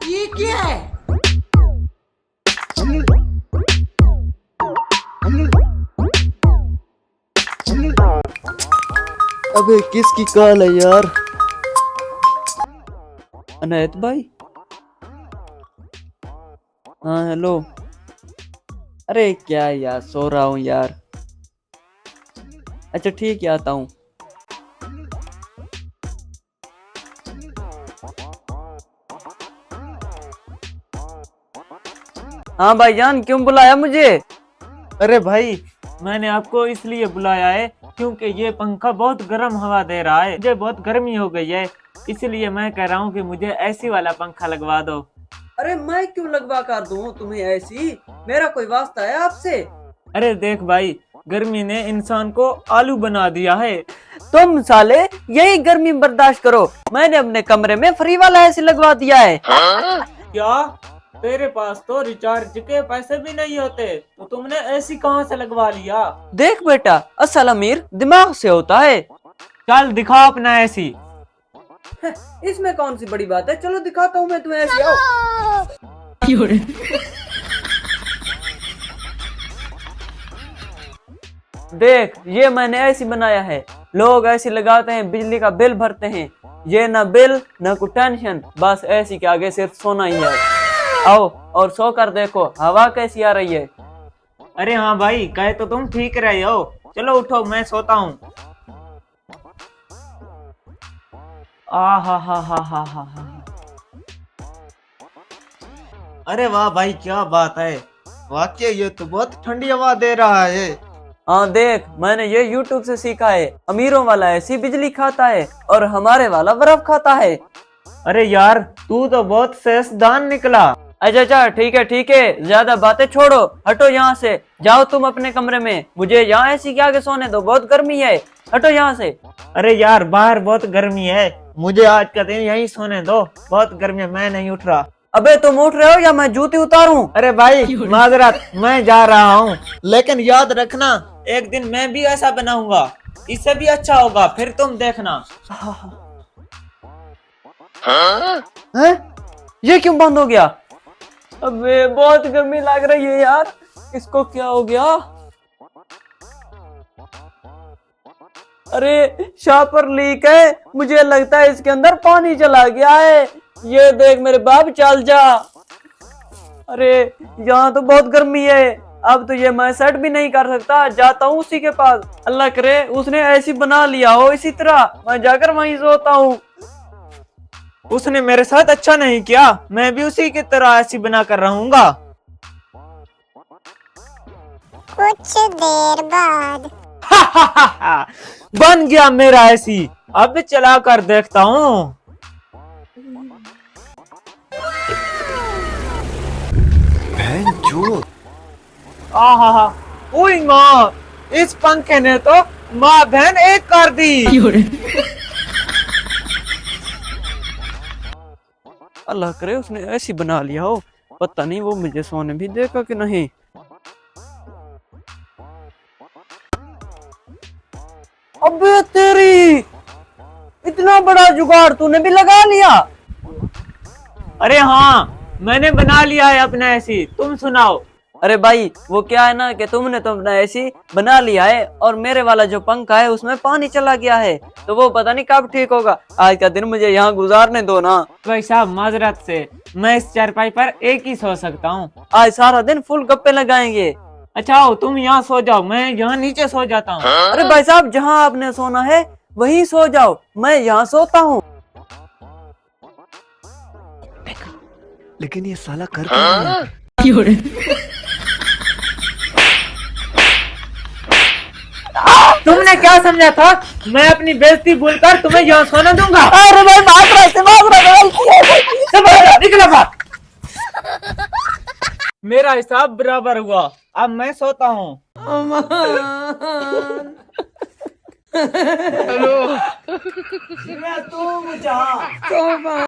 ये क्या है? अबे किसकी कॉल है यार? अनायत भाई। हाँ हेलो। अरे क्या यार, सो रहा हूँ यार। अच्छा ठीक है, आता हूँ। हाँ भाईजान, क्यों बुलाया मुझे? अरे भाई, मैंने आपको इसलिए बुलाया है क्योंकि ये पंखा बहुत गर्म हवा दे रहा है। मुझे बहुत गर्मी हो गई है, इसलिए मैं कह रहा हूँ कि मुझे एसी वाला पंखा लगवा दो। अरे मैं क्यों लगवा कर दूं तुम्हें ऐसी? मेरा कोई वास्ता है आपसे? अरे देख भाई, गर्मी ने इंसान को आलू बना दिया है। तुम साले यही गर्मी बर्दाश्त करो। मैंने अपने कमरे में फ्री वाला ऐसी लगवा दिया है। क्या? तेरे पास तो रिचार्ज के पैसे भी नहीं होते, तो तुमने एसी कहाँ से लगवा लिया? देख बेटा, असल अमीर दिमाग से होता है। चल दिखाओ अपना एसी। इसमें कौन सी बड़ी बात है, चलो दिखाता हूँ मैं तुम्हें ऐसी। आओ। देख, ये मैंने ऐसी बनाया है। लोग ऐसी लगाते हैं, बिजली का बिल भरते हैं। ये ना बिल ना कोई टेंशन, बस ऐसी के आगे सिर्फ सोना ही है। आओ और सो कर देखो हवा कैसी आ रही है। अरे हाँ भाई, कहे तो तुम ठीक रहे हो। चलो उठो, मैं सोता हूँ। आ हा हा हा हा हा हा। अरे वाह भाई, क्या बात है। वाकई ये तो बहुत ठंडी हवा दे रहा है। हाँ देख, मैंने ये YouTube से सीखा है। अमीरों वाला ऐसी बिजली खाता है और हमारे वाला बर्फ खाता है। अरे यार, तू तो बहुत सेंसदान निकला। अच्छा अच्छा, ठीक है, ज्यादा बातें छोड़ो, हटो यहाँ से। जाओ तुम अपने कमरे में, मुझे यहाँ ऐसी के आगे सोने दो, बहुत गर्मी है। हटो यहाँ से। अरे यार, बाहर बहुत गर्मी है, मुझे आज का दिन यहीं सोने दो। बहुत गर्मी है, मैं नहीं उठ रहा। अबे तुम उठ रहे हो या मैं जूती उतारूं? अरे भाई माजरत, मैं जा रहा हूँ, लेकिन याद रखना एक दिन मैं भी ऐसा बनाऊंगा, इससे भी अच्छा होगा, फिर तुम देखना। हैं? ये क्यों बंद हो गया? अबे बहुत गर्मी लग रही है यार, इसको क्या हो गया? अरे शापर लीक है, मुझे लगता है इसके अंदर पानी चला गया है। ये देख मेरे बाप, चल जा। अरे यहाँ तो बहुत गर्मी है, अब तो ये मैं सेट भी नहीं कर सकता। जाता हूँ उसी के पास, अल्लाह करे उसने ऐसी बना लिया हो इसी तरह, मैं जाकर वहीं सोता हूँ। उसने मेरे साथ अच्छा नहीं किया, मैं भी उसी की तरह ऐसी बना कर रहूंगा। कुछ देर बाद बन गया मेरा ऐसी, अब चला कर देखता हूँ। आहा, ओए माँ, इस पंखे ने तो माँ बहन एक कर दी। अल्लाह करे उसने ऐसी बना लिया हो, पता नहीं वो मुझे सोने भी देगा कि नहीं। अबे तेरी, इतना बड़ा जुगाड़ तूने भी लगा लिया? अरे हाँ, मैंने बना लिया है अपना ऐसी, तुम सुनाओ। अरे भाई वो क्या है ना कि तुमने तो अपना ऐसी बना लिया है और मेरे वाला जो पंखा है उसमें पानी चला गया है, तो वो पता नहीं कब ठीक होगा। आज का दिन मुझे यहाँ गुजारने दो ना। भाई साहब माजरत से, मैं इस चारपाई पर एक ही सो सकता हूँ। आज सारा दिन फुल गप्पे लगाएंगे। अच्छा आओ, तुम यहाँ सो जाओ, मैं यहाँ नीचे सो जाता हूँ। अरे भाई साहब, जहाँ आपने सोना है वहीं सो जाओ, मैं यहाँ सोता हूँ। लेकिन ये साला कर क्या रहा है? तुमने क्या समझा था मैं अपनी बेइज्जती भूलकर तुम्हें यहाँ सोने दूंगा? अरे भाई भाग रहा है। निकलो बाहर। मेरा हिसाब बराबर हुआ, अब मैं सोता हूँ। हेलो।